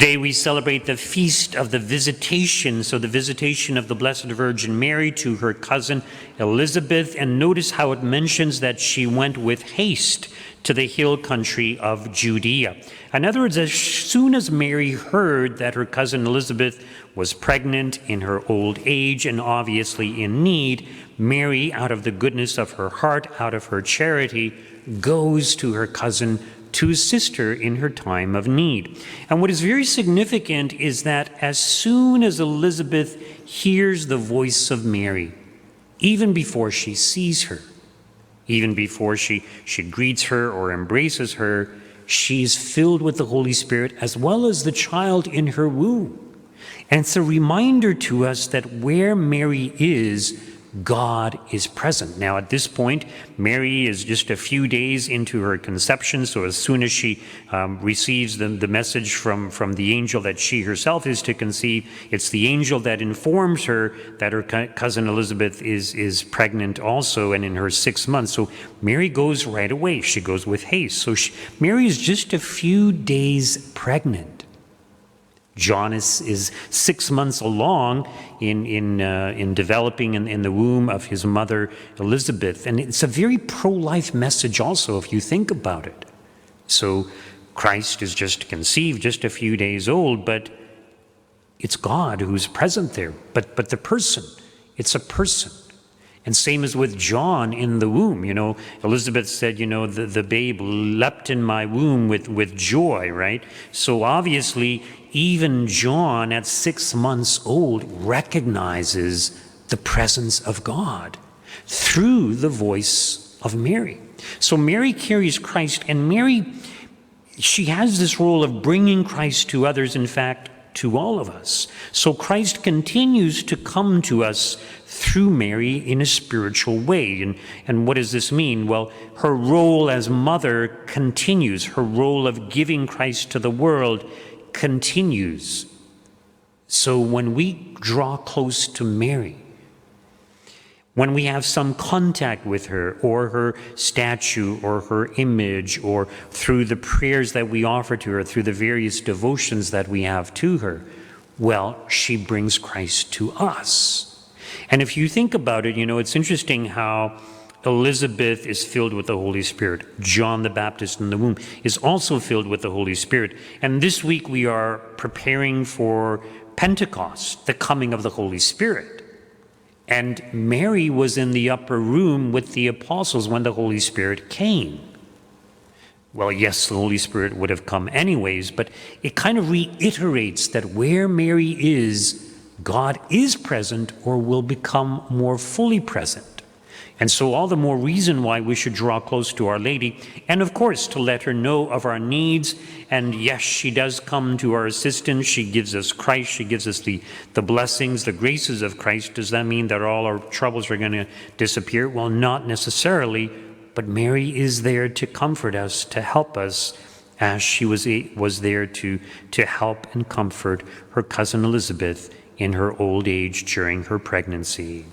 Today we celebrate the feast of the visitation, so the visitation of the Blessed Virgin Mary to her cousin Elizabeth, and notice how it mentions that she went with haste to the hill country of Judea. In other words, as soon as Mary heard that her cousin Elizabeth was pregnant in her old age and obviously in need, Mary, out of the goodness of her heart, out of her charity, goes to her cousin to assist her in her time of need. And what is very significant is that as soon as Elizabeth hears the voice of Mary, even before she sees her, even before she greets her or embraces her, she is filled with the Holy Spirit as well as the child in her womb. And it's a reminder to us that where Mary is, God is present. Now, at this point, Mary is just a few days into her conception, so as soon as she receives the message from the angel that she herself is to conceive, it's the angel that informs her that her cousin Elizabeth is pregnant also and in her 6 months. So Mary goes right away. She goes with haste. So Mary is just a few days pregnant. John is 6 months along in developing in the womb of his mother Elizabeth, and it's a very pro-life message also if you think about it. So Christ is just conceived, just a few days old, but it's God who's present there. But the person, it's a person. And same as with John in the womb. You know, Elizabeth said, you know, the babe leapt in my womb with joy, right? So obviously, even John at 6 months old recognizes the presence of God through the voice of Mary. So Mary carries Christ, and Mary, she has this role of bringing Christ to others, in fact, to all of us. So Christ continues to come to us through Mary in a spiritual way. And what does this mean? Well, her role as mother continues. Her role of giving Christ to the world continues. So when we draw close to Mary, when we have some contact with her or her statue or her image or through the prayers that we offer to her, through the various devotions that we have to her, well, she brings Christ to us. And if you think about it, you know, it's interesting how Elizabeth is filled with the Holy Spirit. John the Baptist in the womb is also filled with the Holy Spirit. And this week we are preparing for Pentecost, the coming of the Holy Spirit. And Mary was in the upper room with the apostles when the Holy Spirit came. Well, yes, the Holy Spirit would have come anyways, but it kind of reiterates that where Mary is, God is present or will become more fully present. And so all the more reason why we should draw close to Our Lady, and of course to let her know of our needs. And yes, she does come to our assistance. She gives us Christ. She gives us the blessings, the graces of Christ. Does that mean that all our troubles are going to disappear? Well, not necessarily, but Mary is there to comfort us, to help us, as she was there to help and comfort her cousin Elizabeth in her old age during her pregnancy.